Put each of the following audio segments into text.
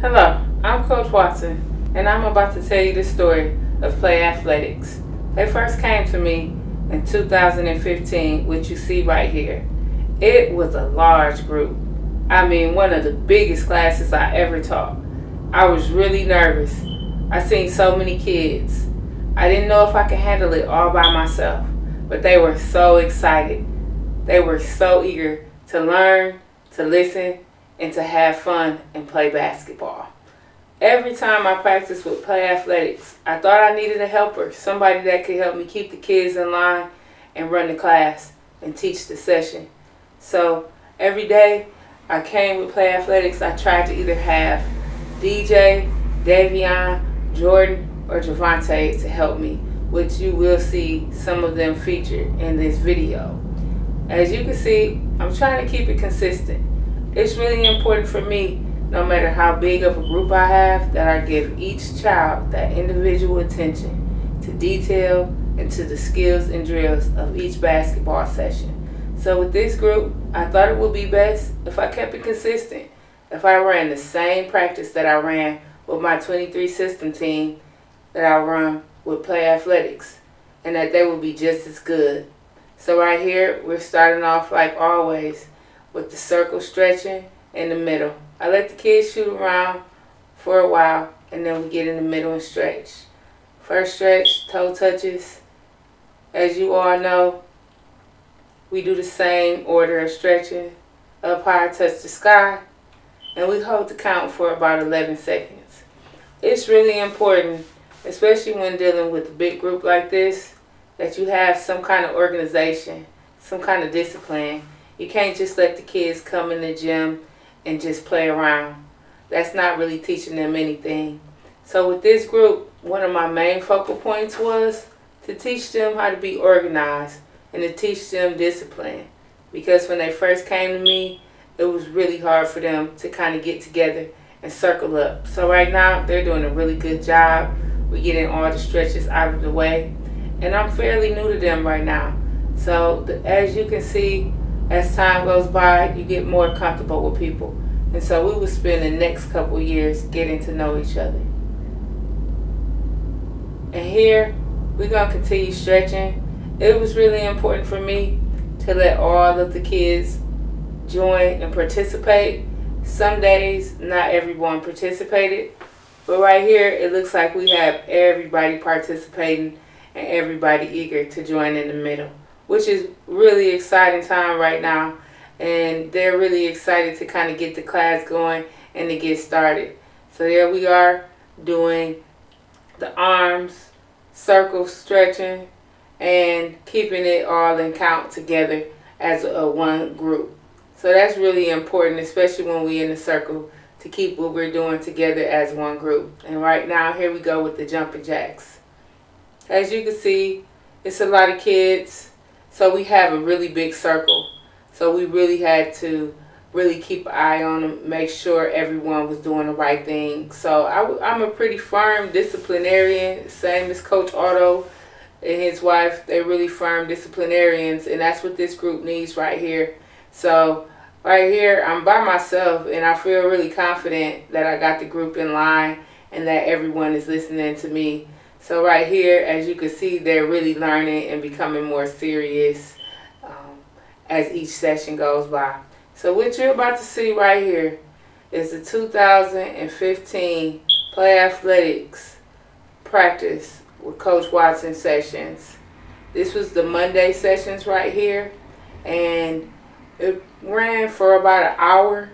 Hello, I'm Coach Watson, and I'm about to tell you the story of Play Athletics. They first came to me in 2015, which you see right here. It was a large group. I mean, one of the biggest classes I ever taught. I was really nervous. I seen so many kids. I didn't know if I could handle it all by myself, but they were so excited. They were so eager to learn, to listen, and to have fun and play basketball. Every time I practiced with Play Athletics, I thought I needed a helper, somebody that could help me keep the kids in line and run the class and teach the session. So every day I came with Play Athletics, I tried to either have DJ, Davion, Jordan, or Javante to help me, which you will see some of them featured in this video. As you can see, I'm trying to keep it consistent. It's really important for me, no matter how big of a group I have, that I give each child that individual attention to detail and to the skills and drills of each basketball session. So with this group, I thought it would be best if I kept it consistent. If I ran the same practice that I ran with my 23 system team that I run with Play Athletics, and that they would be just as good. So right here, we're starting off like always with the circle stretching in the middle. I let the kids shoot around for a while, and then we get in the middle and stretch. First stretch, toe touches. As you all know, we do the same order of stretching. Up high, touch the sky, and we hold the count for about 11 seconds. It's really important, especially when dealing with a big group like this, that you have some kind of organization, some kind of discipline. You can't just let the kids come in the gym and just play around. That's not really teaching them anything. So with this group, one of my main focal points was to teach them how to be organized and to teach them discipline. Because when they first came to me, it was really hard for them to kind of get together and circle up. So right now, they're doing a really good job. We're getting all the stretches out of the way. And I'm fairly new to them right now. So as you can see, as time goes by, you get more comfortable with people. And so we will spend the next couple years getting to know each other. And here, we're going to continue stretching. It was really important for me to let all of the kids join and participate. Some days, not everyone participated. But right here, it looks like we have everybody participating and everybody eager to join in the middle, which is really exciting time right now. And they're really excited to kind of get the class going and to get started. So there we are doing the arms, circle stretching, and keeping it all in count together as a one group. So that's really important, especially when we're in the circle, to keep what we're doing together as one group. And right now, here we go with the jumping jacks. As you can see, it's a lot of kids. So we have a really big circle. So we really had to really keep an eye on them, make sure everyone was doing the right thing. So I'm a pretty firm disciplinarian, same as Coach Otto and his wife. They're really firm disciplinarians, and that's what this group needs right here. So right here, I'm by myself, and I feel really confident that I got the group in line and that everyone is listening to me. So right here, as you can see, they're really learning and becoming more serious as each session goes by. So what you're about to see right here is the 2015 Play Athletics practice with Coach Watson sessions. This was the Monday sessions right here, and it ran for about an hour,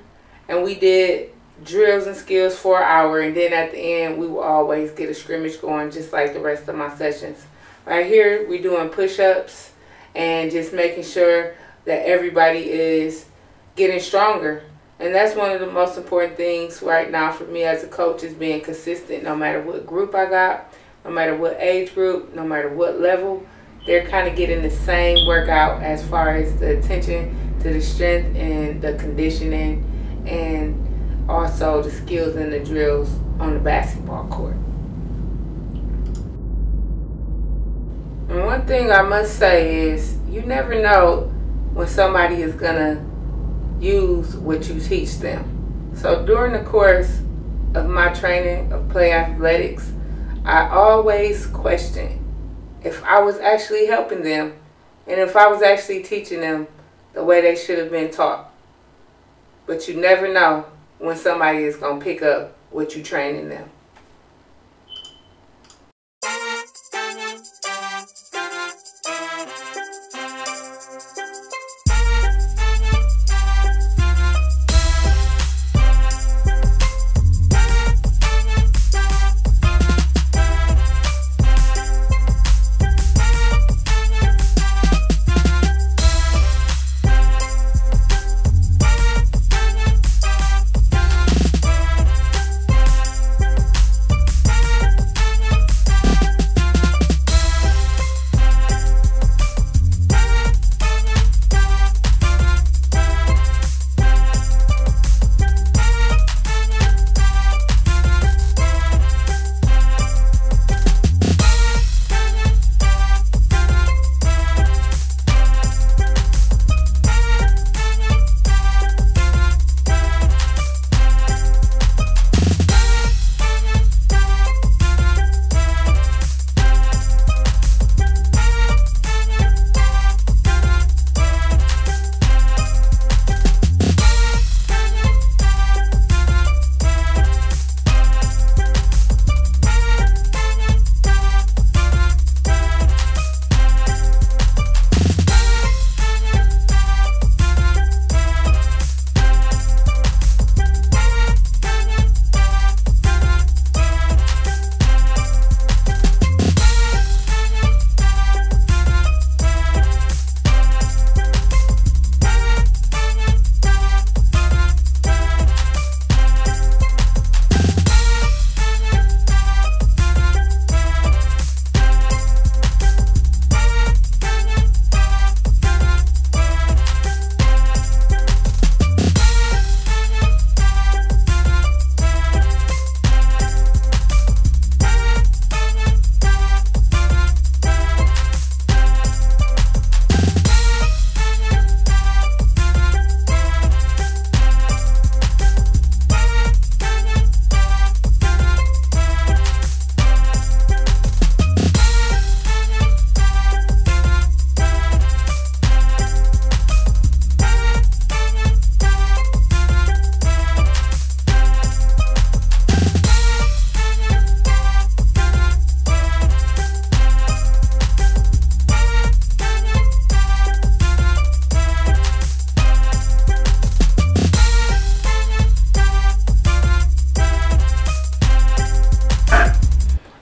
and we did drills and skills for an hour, and then at the end we will always get a scrimmage going just like the rest of my sessions. Right here we're doing push-ups and just making sure that everybody is getting stronger. And that's one of the most important things right now for me as a coach, is being consistent no matter what group I got, no matter what age group, no matter what level. They're kind of getting the same workout as far as the attention to the strength and the conditioning, and also the skills and the drills on the basketball court. And one thing I must say is, you never know when somebody is gonna use what you teach them. So during the course of my training of play athletics, I always question if I was actually helping them and if I was actually teaching them the way they should have been taught. But you never know when somebody is going to pick up what you're training them.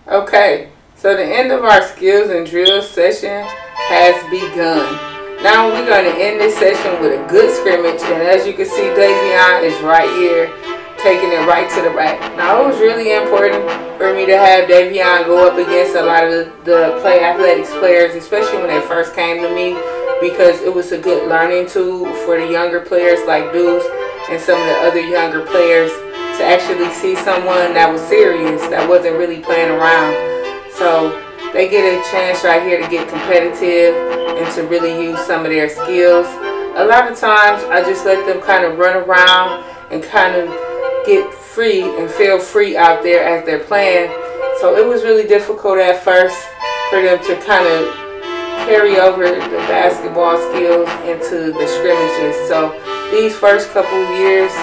Okay, so the end of our skills and drills session has begun. Now we're going to end this session with a good scrimmage, and as you can see, Davion is right here, taking it right to the rack. Now it was really important for me to have Davion go up against a lot of the play athletics players, especially when they first came to me, because it was a good learning tool for the younger players like Deuce and some of the other younger players to actually see someone that was serious, that wasn't really playing around. So they get a chance right here to get competitive and to really use some of their skills. A lot of times I just let them kind of run around and kind of get free and feel free out there as they're playing. So it was really difficult at first for them to kind of carry over the basketball skills into the scrimmages. So these first couple of years,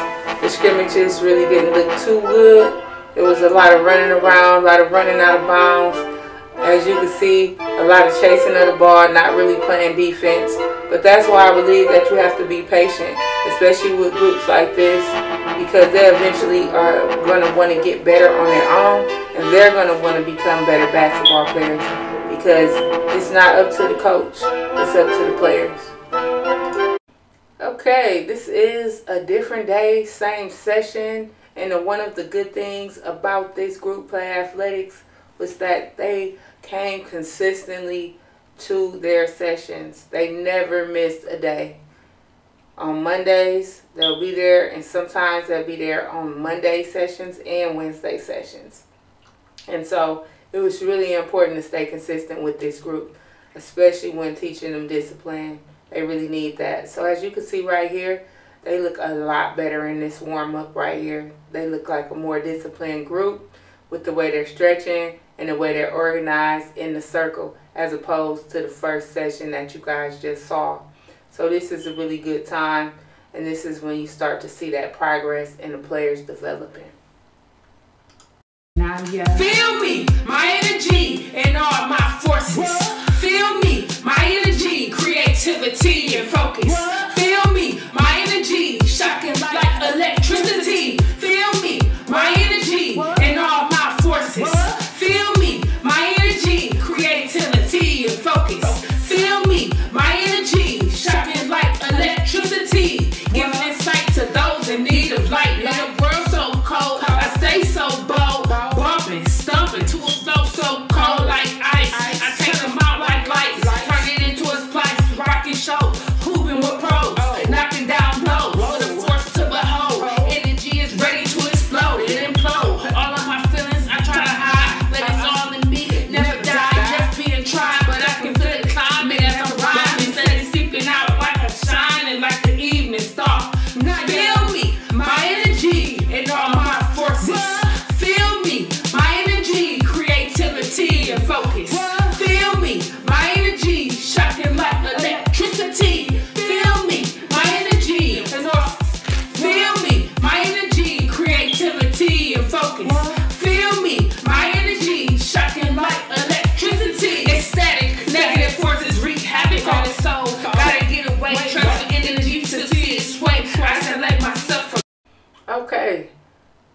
the scrimmages really didn't look too good. There was a lot of running around, a lot of running out of bounds. As you can see, a lot of chasing of the ball, not really playing defense. But that's why I believe that you have to be patient, especially with groups like this, because they eventually are going to want to get better on their own, and they're going to want to become better basketball players, because it's not up to the coach, it's up to the players. Okay, this is a different day, same session, and one of the good things about this group play athletics was that they came consistently to their sessions. They never missed a day. On Mondays, they'll be there, and sometimes they'll be there on Monday sessions and Wednesday sessions. And so it was really important to stay consistent with this group, especially when teaching them discipline. They really need that. So as you can see right here, They look a lot better in this warm-up right here. They look like a more disciplined group with the way they're stretching and the way they're organized in the circle, as opposed to the first session that you guys just saw. So this is a really good time, and this is when you start to see that progress in the players developing. Now, yeah. Feel me, my energy and all my forces. Feel me, my energy, creativity and focus. Feel me, my energy, shocking like electricity. Feel me, my energy and all my forces. Feel me, my energy, creativity and focus. Feel me, my energy, shocking like electricity. Giving insight to those in need of light. In a world so cold, I stay so bold. Bumping, stumping to a flow so cold like ice. I take them out like lights, turn it into a splice. Rockin' show, hooping with pros, knocking down blows with a force to behold. Energy is ready to explode and implode. All of my feelings I try to hide, but it's all in me. Never die, just being tried, but I can feel it climbing as I'm rhyming. Instead of seeping out like a shining like the evening star. Feel me, my energy and all my forces. Feel me, my energy, creativity and focus. Feel me, my energy, shocking like electricity. Feel me, my energy, and feel me, my energy, creativity and focus. Feel me, my energy, shocking like electricity. Ecstatic, negative forces wreak havoc on the soul. Gotta get away, trust the energy to see it sway. I select myself from. Okay,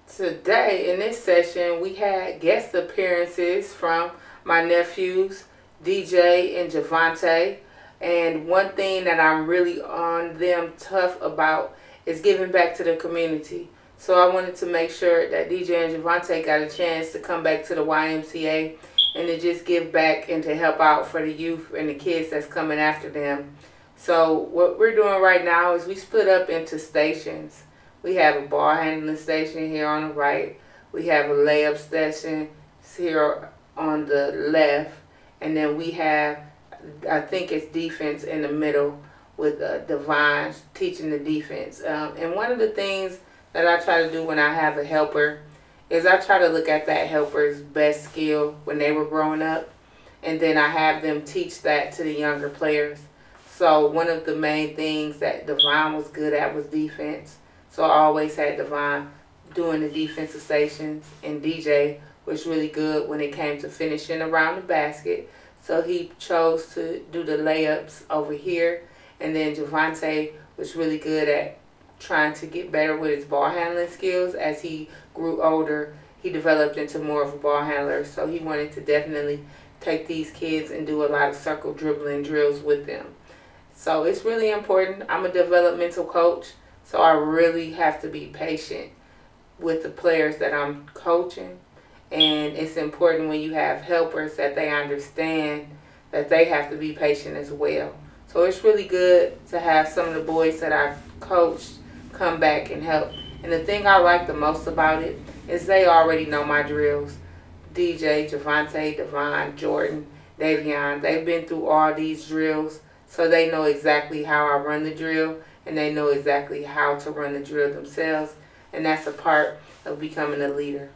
today in this session we had guest appearances from my nephews DJ and Javante, and one thing that I'm really on them tough about is giving back to the community. So I wanted to make sure that DJ and Javante got a chance to come back to the YMCA and to just give back and to help out for the youth and the kids that's coming after them. So what we're doing right now is we split up into stations. We have a ball handling station here on the right. We have a layup station here on the left. And then we have, I think it's defense in the middle with Divine teaching the defense. And one of the things that I try to do when I have a helper is I try to look at that helper's best skill when they were growing up. And then I have them teach that to the younger players. So one of the main things that Divine was good at was defense. So I always had Divine doing the defensive stations, and DJ was really good when it came to finishing around the basket. So he chose to do the layups over here. And then Javante was really good at trying to get better with his ball handling skills. As he grew older, he developed into more of a ball handler. So he wanted to definitely take these kids and do a lot of circle dribbling drills with them. So it's really important. I'm a developmental coach, so I really have to be patient with the players that I'm coaching. And it's important when you have helpers that they understand that they have to be patient as well. So it's really good to have some of the boys that I've coached come back and help. And the thing I like the most about it is they already know my drills. DJ, Javante, Devon, Jordan, Davion, they've been through all these drills, so they know exactly how I run the drill, and they know exactly how to run the drill themselves. And that's a part of becoming a leader.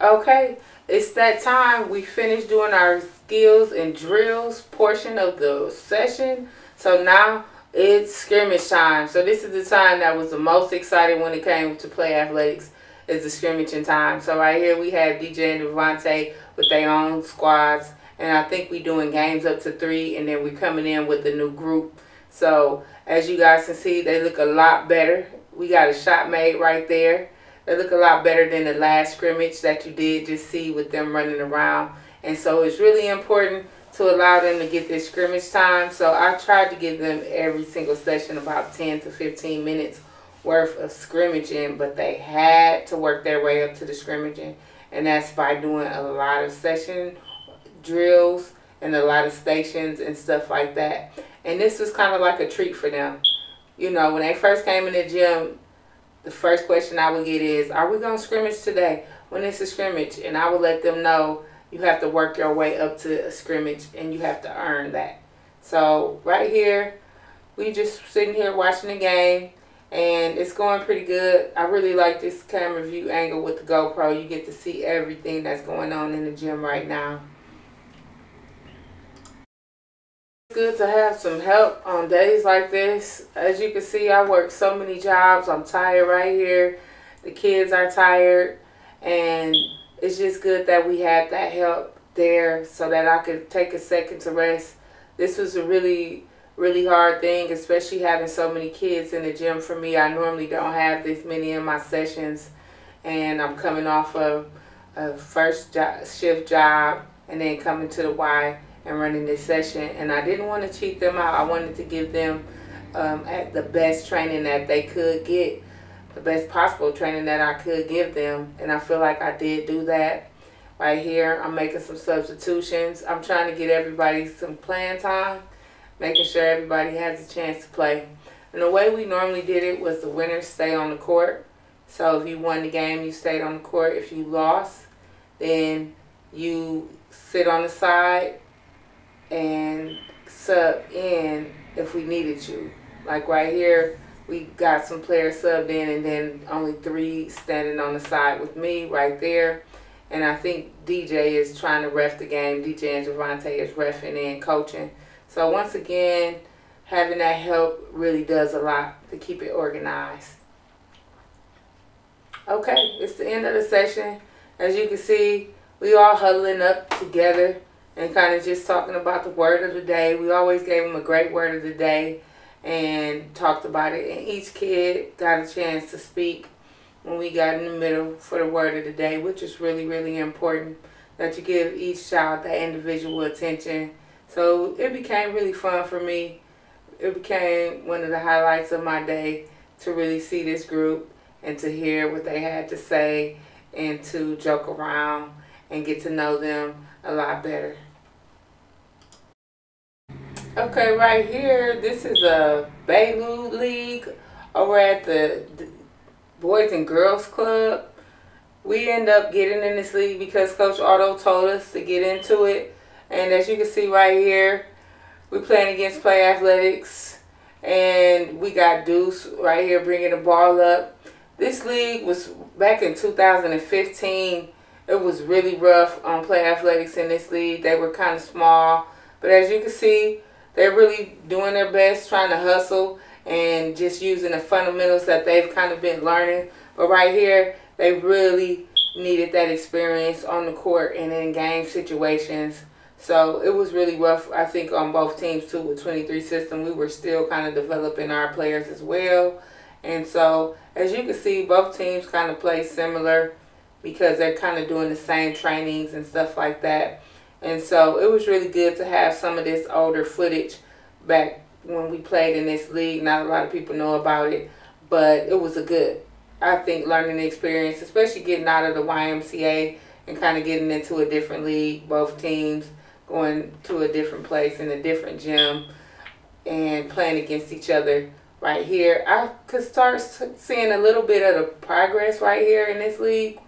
Okay, it's that time. We finished doing our skills and drills portion of the session. So now it's scrimmage time. So this is the time that was the most exciting when it came to play athletics, is the scrimmaging time. So right here we have DJ and Devontae with their own squads. And I think we're doing games up to 3, and then we're coming in with the new group. So as you guys can see, they look a lot better. We got a shot made right there. They look a lot better than the last scrimmage that you did just see with them running around. And so it's really important to allow them to get this scrimmage time. So I tried to give them every single session about 10 to 15 minutes worth of scrimmaging, but they had to work their way up to the scrimmaging. And that's by doing a lot of session drills and a lot of stations and stuff like that. And this was kind of like a treat for them. You know, when they first came in the gym, the first question I would get is, are we going to scrimmage today? When it's a scrimmage? And I would let them know you have to work your way up to a scrimmage and you have to earn that. So right here, we just sitting here watching the game, and it's going pretty good. I really like this camera view angle with the GoPro. You get to see everything that's going on in the gym right now. It's good to have some help on days like this. As you can see, I work so many jobs. I'm tired right here. The kids are tired, and it's just good that we had that help there so that I could take a second to rest. This was a really hard thing, especially having so many kids in the gym. For me, I normally don't have this many in my sessions, and I'm coming off of a first shift job and then coming to the Y and running this session. And I didn't want to cheat them out. I wanted to give them at the best training that they could get, the best possible training that I could give them. And I feel like I did do that. Right here, I'm making some substitutions. I'm trying to get everybody some playing time, making sure everybody has a chance to play. And the way we normally did it was the winners stay on the court. So if you won the game, you stayed on the court. If you lost, then you sit on the side and sub in if we needed you. Like right here, we got some players subbed in, and then only 3 standing on the side with me right there. And I think DJ is trying to ref the game. DJ and Devontae is reffing and coaching. So once again, having that help really does a lot to keep it organized. Okay, it's the end of the session. As you can see, we all huddling up together and kind of just talking about the word of the day. We always gave them a great word of the day and talked about it. And each kid got a chance to speak when we got in the middle for the word of the day, which is really important, that you give each child that individual attention. So it became really fun for me. It became one of the highlights of my day to really see this group and to hear what they had to say and to joke around and get to know them a lot better. Okay, right here, this is a Bayou League over at the Boys and Girls Club. We end up getting in this league because Coach Otto told us to get into it. And as you can see right here, we're playing against Play Athletics. And we got Deuce right here bringing the ball up. This league was back in 2015. It was really rough on Play Athletics in this league. They were kind of small. But as you can see, they're really doing their best, trying to hustle and just using the fundamentals that they've kind of been learning. But right here, they really needed that experience on the court and in game situations. So it was really rough, I think, on both teams too. With 23 system, we were still kind of developing our players as well. And so, as you can see, both teams kind of play similar because they're kind of doing the same trainings and stuff like that. And so it was really good to have some of this older footage back when we played in this league. Not a lot of people know about it, but it was a good, I think, learning experience, especially getting out of the YMCA and kind of getting into a different league, both teams going to a different place in a different gym and playing against each other. Right here, I could start seeing a little bit of the progress right here in this league.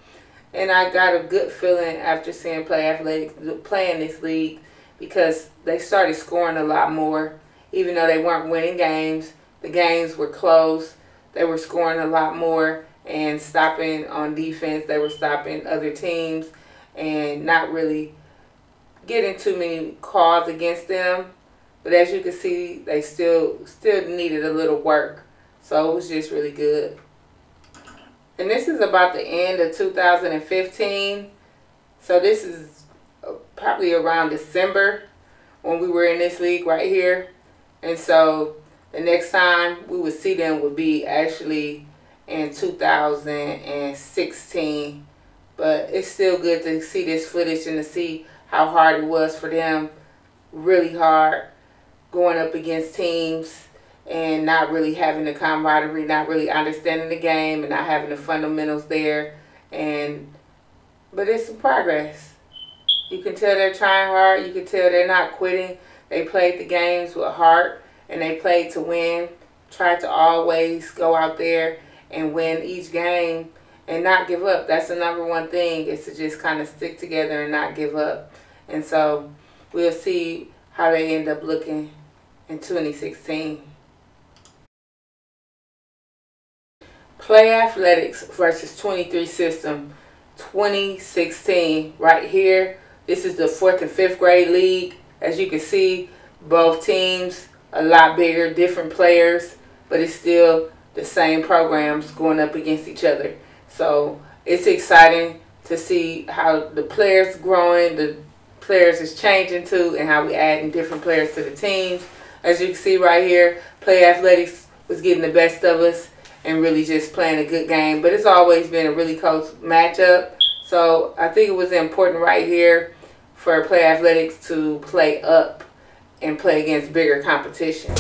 And I got a good feeling after seeing Play Athletics playing this league because they started scoring a lot more. Even though they weren't winning games, the games were close. They were scoring a lot more. and stopping on defense. They were stopping other teams and not really getting too many calls against them. But as you can see, they still needed a little work. So it was just really good. And this is about the end of 2015. So this is probably around December when we were in this league right here. And so the next time we would see them would be actually in 2016. But it's still good to see this footage and to see how hard it was for them. Really hard going up against teams and not really having the camaraderie, not really understanding the game and not having the fundamentals there. But it's some progress. You can tell they're trying hard. You can tell they're not quitting. They played the games with heart and they played to win. Tried to always go out there and win each game and not give up. That's the number one thing, is to just kind of stick together and not give up. And so we'll see how they end up looking in 2016. Play Athletics versus 23 System 2016 right here. This is the 4th and 5th grade league. As you can see, both teams a lot bigger, different players, but it's still the same programs going up against each other. So it's exciting to see how the players growing, the players is changing too, and how we adding different players to the teams. As you can see right here, Play Athletics was getting the best of us and really just playing a good game. But it's always been a really close matchup. So I think it was important right here for Play Athletics to play up and play against bigger competition.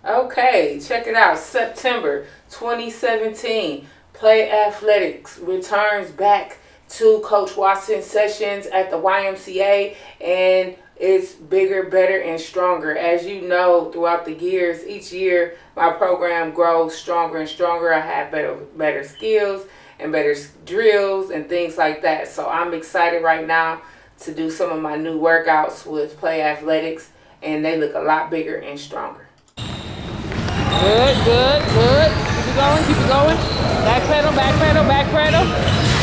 Okay, check it out. September 2017, Play Athletics returns back to Coach Watson's sessions at the YMCA, and it's bigger, better, and stronger. As you know, throughout the years, each year my program grows stronger and stronger. I have better skills and better drills and things like that. So I'm excited right now to do some of my new workouts with Play Athletics, and they look a lot bigger and stronger. Good, good, good. Keep it going, keep it going. Back pedal, back pedal, back pedal.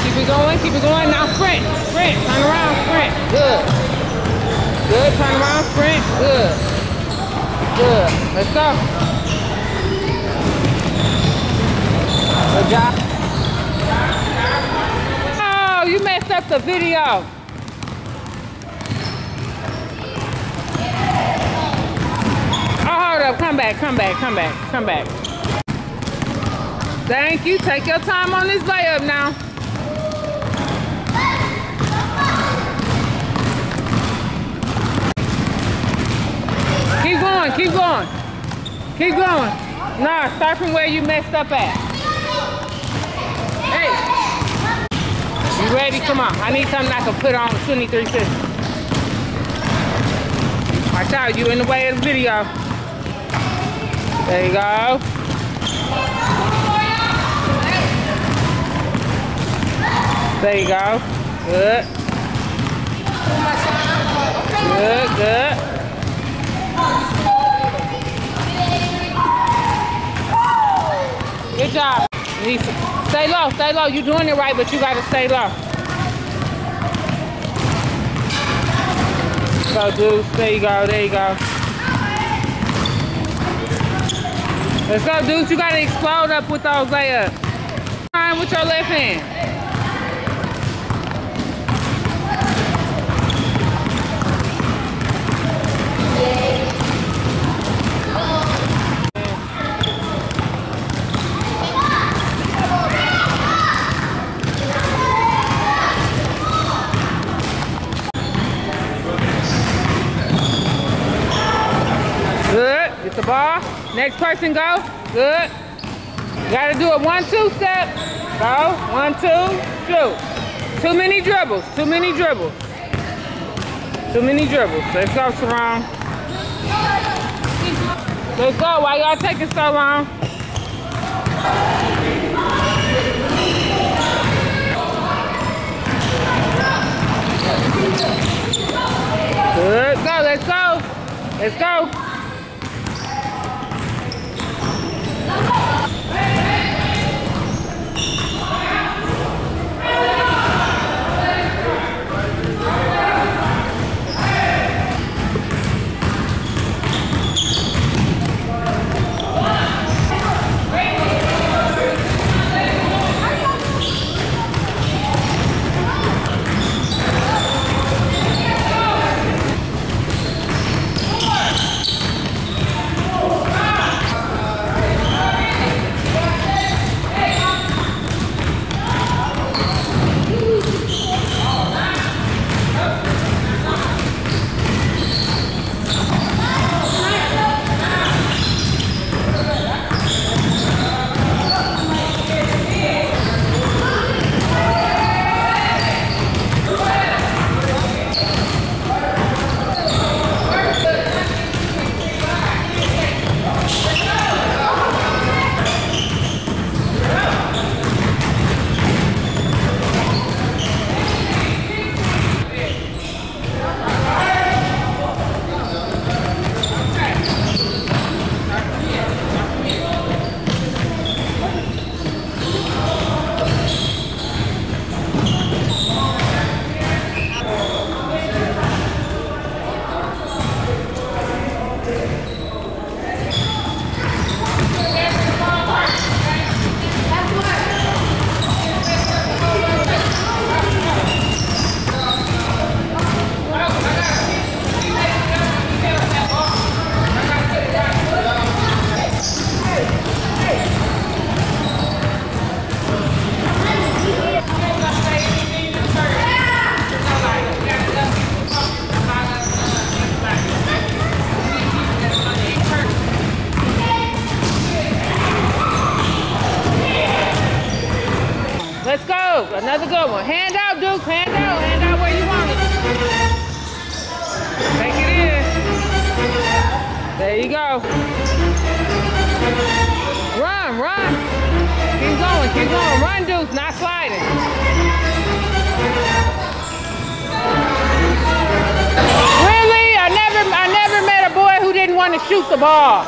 Keep it going, keep it going. Now sprint, sprint, turn around, sprint. Good. Good, turn around, sprint. Good. Good. Let's go. Good job. Oh, you messed up the video. Hold up, come back, come back, come back, come back. Thank you. Take your time on this layup now. Keep going, keep going. Keep going. Nah, start from where you messed up at. Hey. You ready? Come on. I need something I can put on 2360. Watch out, you in the way of the video. There you go. There you go. Good. Good, good. Good job. Stay low, stay low. You're doing it right, but you gotta stay low. Go, Deuce. There you go, there you go. Let's go, Deuce. You gotta explode up with those layups. Fine with your left hand. Good. Get the ball. Next person go. Good. You gotta do a 1-2 step. Go. 1, 2, shoot. Too many dribbles. Too many dribbles. Too many dribbles. Let's go, Sharon. Let's go. Why y'all taking so long? Good. Go. Let's go. Let's go. Run, run. Keep going, keep going. Run, Deuce, not sliding. Really? I never met a boy who didn't want to shoot the ball.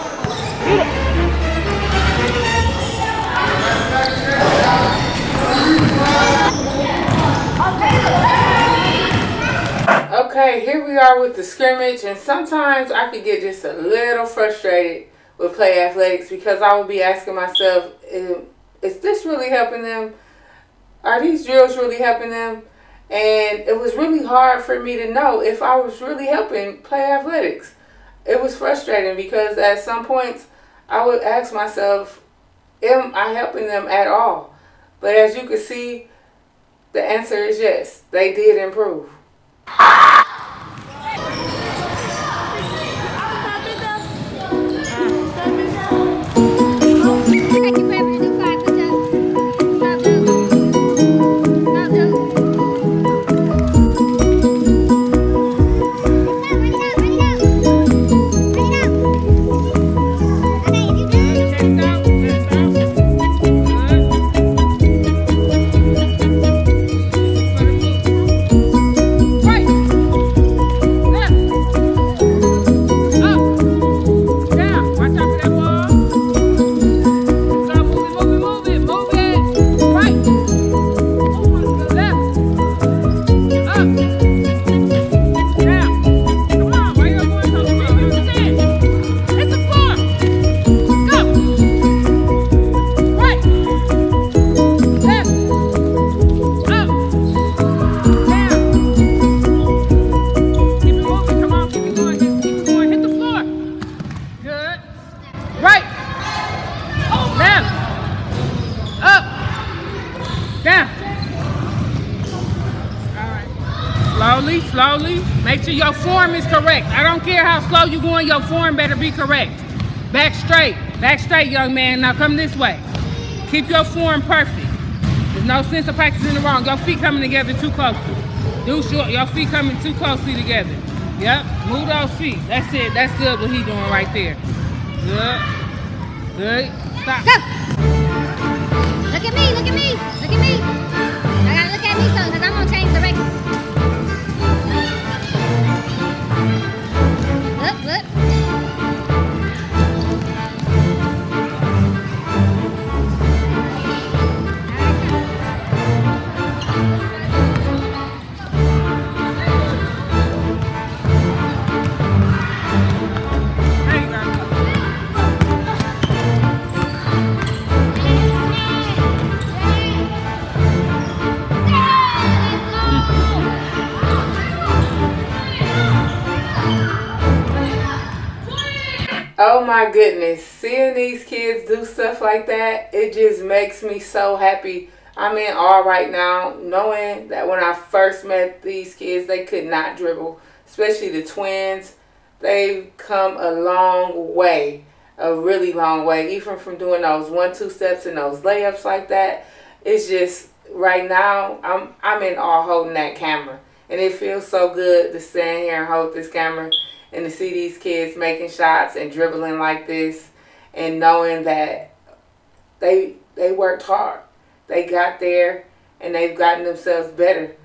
Okay, here we are with the scrimmage, and sometimes I could get just a little frustrated with play athletics because I would be asking myself, is this really helping them? Are these drills really helping them? And it was really hard for me to know if I was really helping play athletics. It was frustrating because at some points I would ask myself, am I helping them at all? But as you can see, the answer is yes, they did improve. Slowly. Make sure your form is correct. I don't care how slow you're going, your form better be correct. Back straight, young man. Now come this way. Keep your form perfect. There's no sense of practicing the wrong. Your feet coming together too closely. Your feet coming too closely together. Yep, move those feet. That's it. That's good what he's doing right there. Good. Good. Stop. Go. Look at me, look at me, look at me. I gotta look at me so, because I'm gonna change direction. Look. Oh my goodness, seeing these kids do stuff like that, it just makes me so happy. I'm in awe right now, knowing that when I first met these kids, they could not dribble, especially the twins. They've come a long way, a really long way, even from doing those 1-2 steps and those layups like that. It's just, right now, I'm in awe holding that camera. And it feels so good to stand here and hold this camera and to see these kids making shots and dribbling like this and knowing that they worked hard. They got there and they've gotten themselves better.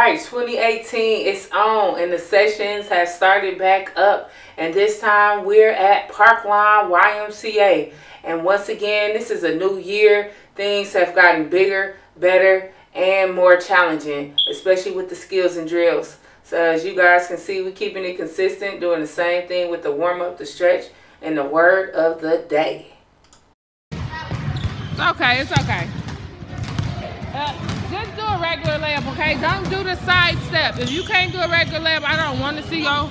right, 2018 is on and the sessions have started back up, and this time we're at Parkline YMCA. And once again, this is a new year. Things have gotten bigger, better, and more challenging, especially with the skills and drills. So as you guys can see, we're keeping it consistent, doing the same thing with the warm-up, the stretch, and the word of the day. It's okay, it's okay. Just do a regular layup, okay? Don't do the side step. If you can't do a regular layup, I don't want to see you.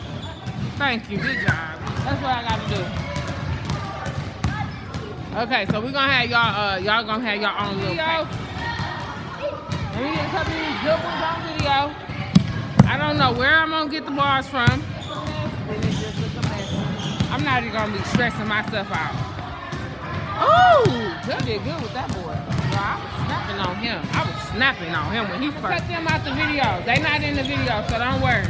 Thank you, good job. That's what I got to do. Okay, so we're gonna have y'all, y'all gonna have your own little video. Let me get a couple of these good ones on video. I don't know where I'm gonna get the bars from. I'm not even gonna be stressing myself out. Ooh, that did good with that boy. Bro, I was snapping on him. I was snapping on him when he first. Cut them out the video. They not in the video, so don't worry.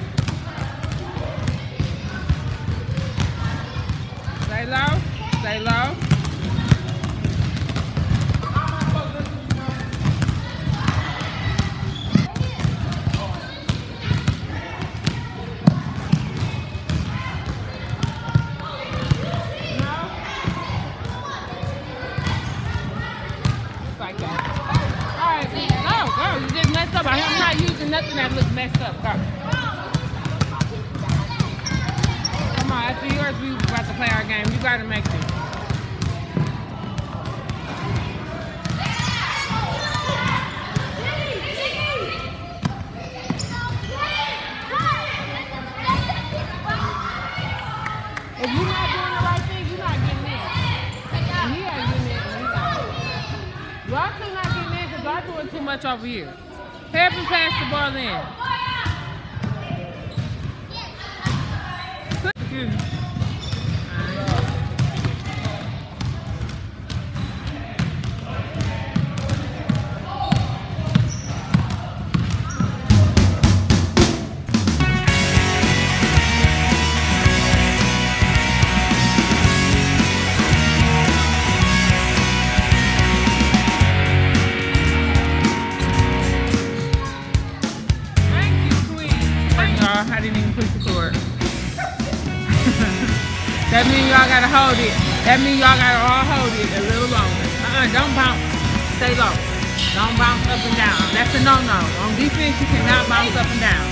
Stay low. Stay low. I'm not using nothing that looks messed up. Come on, after yours, we about to play our game. You gotta make this. If you're not doing the right thing, you're not getting in. And he ain't getting in, and he's not. Y'all two not getting in because y'all doing too much over here. Help him pass the ball in. Excuse me. I didn't even push the cord. That means y'all gotta hold it. That means y'all gotta all hold it a little longer. Don't bounce. Stay low. Don't bounce up and down. That's a no-no. On defense, you cannot bounce up and down.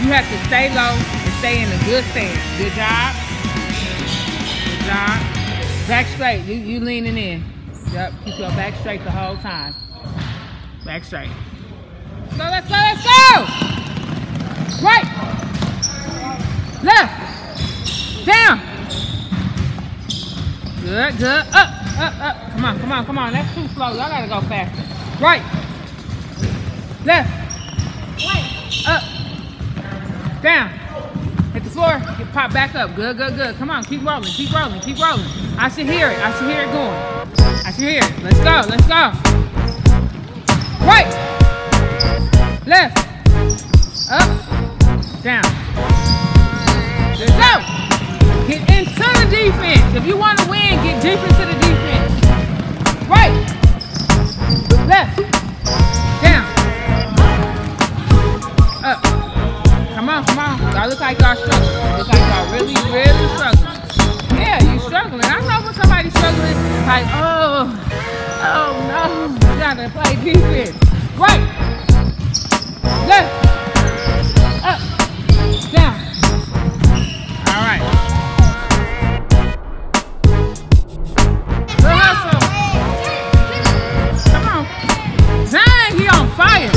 You have to stay low and stay in a good stance. Good job. Good job. Back straight. You leaning in. Yep. Keep your back straight the whole time. Back straight. Let's go, let's go, let's go! Right. Left. Down. Good, good. Up, up, up. Come on, come on, come on. That's too slow. Y'all gotta go faster. Right. Left. Right. Up. Down. Hit the floor. Get pop back up. Good, good, good. Come on. Keep rolling. Keep rolling. Keep rolling. I should hear it. I should hear it going. I should hear it. Let's go. Let's go. Right. Left. Up. Down. Let's go. Get into the defense. If you want to win, get deep into the defense. Right. Left. Down. Up. Come on, come on. Y'all look like y'all struggling. Look like y'all really, really struggling. Yeah, you struggling. I know when somebody's struggling, like, oh no. You gotta play defense. Right. Left. Up. Down. All right. Good hustle. Come on. Dang, he on fire.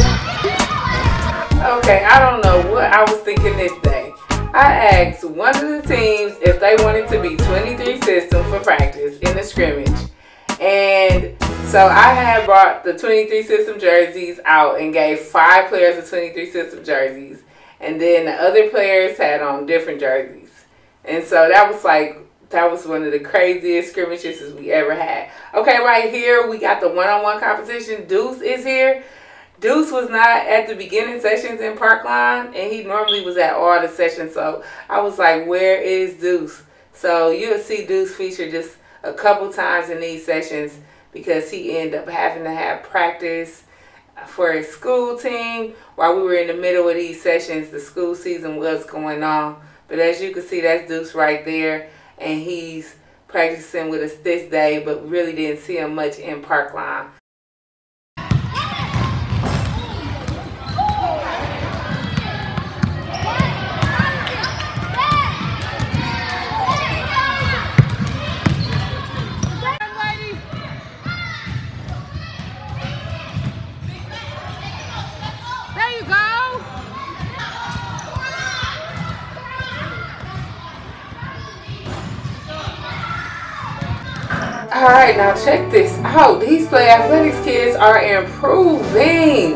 Okay, I don't know what I was thinking this day. I asked one of the teams if they wanted to be 23 system for practice in the scrimmage. And so I had brought the 23 system jerseys out and gave 5 players the 23 system jerseys. And then the other players had on different jerseys. And so that was one of the craziest scrimmages we ever had. Okay, right here we got the one-on-one competition. Deuce is here. Deuce was not at the beginning sessions in Parkline, and he normally was at all the sessions. So I was like, where is Deuce? So you'll see Deuce feature just a couple times in these sessions because he ended up having to have practice for his school team. While we were in the middle of these sessions, the school season was going on. But as you can see, that's Deuce right there, and he's practicing with us this day, but really didn't see him much in Parkline. Alright, now check this out. These Play Athletics kids are improving.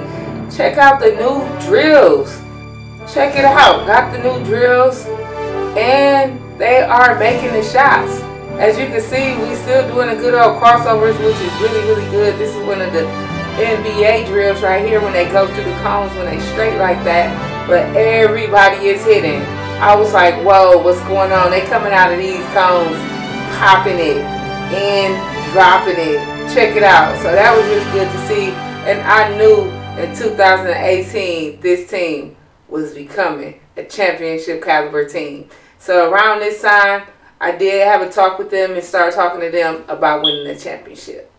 Check out the new drills. Check it out. Got the new drills and they are making the shots. As you can see, we still doing a good old crossovers, which is really, really good. This is one of the NBA drills right here when they go through the cones when they straight like that. But everybody is hitting. I was like, whoa, what's going on? They coming out of these cones, popping it and dropping it. Check it out. So that was really good to see. And I knew in 2018 this team was becoming a championship caliber team. So around this time, I did have a talk with them and start talking to them about winning the championship.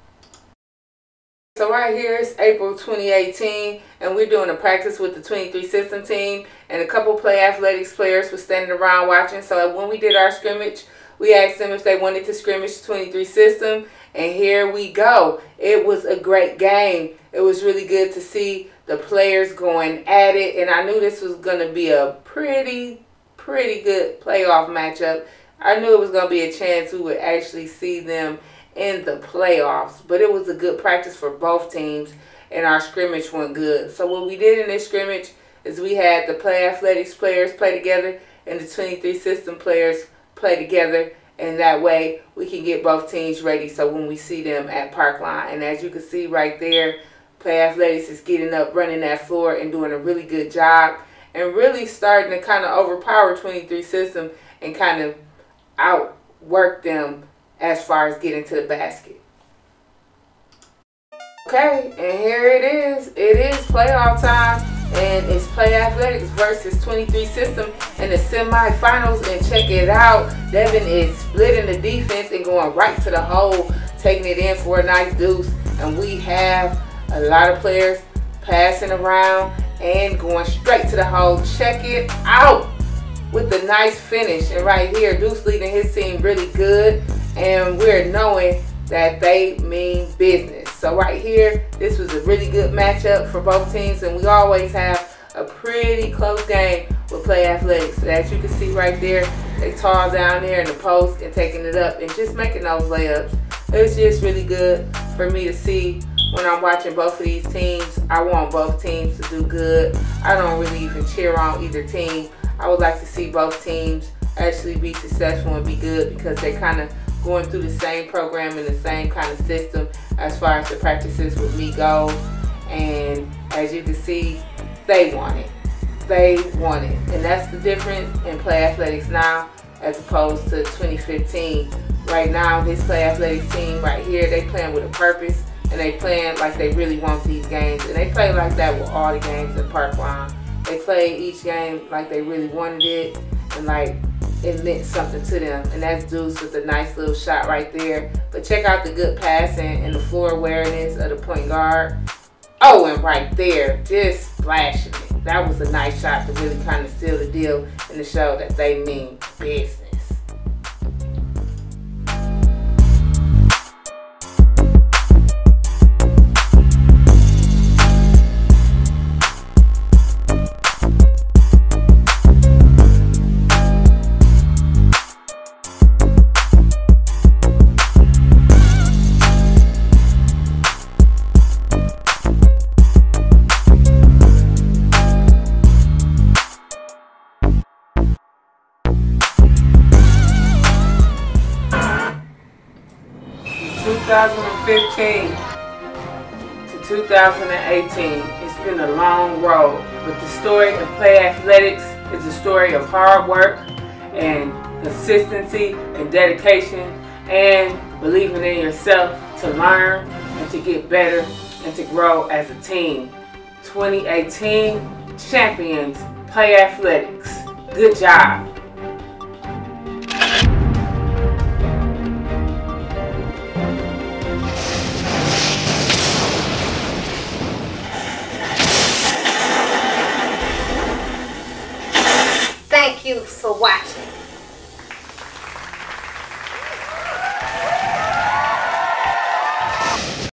So right here is April 2018, and we're doing a practice with the 23 system team, and a couple Play Athletics players were standing around watching. So when we did our scrimmage, we asked them if they wanted to scrimmage 23 system, and here we go. It was a great game. It was really good to see the players going at it, and I knew this was going to be a pretty good playoff matchup. I knew it was going to be a chance we would actually see them in the playoffs, but it was a good practice for both teams, and our scrimmage went good. So what we did in this scrimmage is we had the Play Athletics players play together and the 23 system players play together, and that way we can get both teams ready so when we see them at Parkline. And as you can see right there, Play Athletics is getting up, running that floor, and doing a really good job, and really starting to kind of overpower 23 system and kind of outwork them as far as getting to the basket. Okay, and here it is. It is playoff time, and it's Play Athletics versus 23 system in the semifinals. And check it out, Devin is splitting the defense and going right to the hole, taking it in for a nice deuce. And we have a lot of players passing around and going straight to the hole. Check it out with the nice finish. And right here, Deuce leading his team really good, and we're knowing that they mean business. So right here, this was a really good matchup for both teams, and we always have a pretty close game with Play Athletics. So as you can see right there, they tall down there in the post and taking it up and just making those layups. It's just really good for me to see when I'm watching both of these teams. I want both teams to do good. I don't really even cheer on either team. I would like to see both teams actually be successful and be good, because they kind of going through the same program and the same kind of system as far as the practices with me goes. And as you can see, they want it. They want it. And that's the difference in Play Athletics now as opposed to 2015. Right now, this Play Athletics team right here, they playing with a purpose, and they playing like they really want these games. And they play like that with all the games in Parkline. They play each game like they really wanted it, and like it meant something to them. And that's Deuce with a nice little shot right there. But check out the good passing and the floor awareness of the point guard. Oh, and right there, just splashing it. That was a nice shot to really kind of seal the deal and to show that they mean business. From 2015 to 2018, it's been a long road, but the story of Play Athletics is a story of hard work and consistency and dedication and believing in yourself to learn and to get better and to grow as a team. 2018 champions, Play Athletics. Good job. Thank you for watching.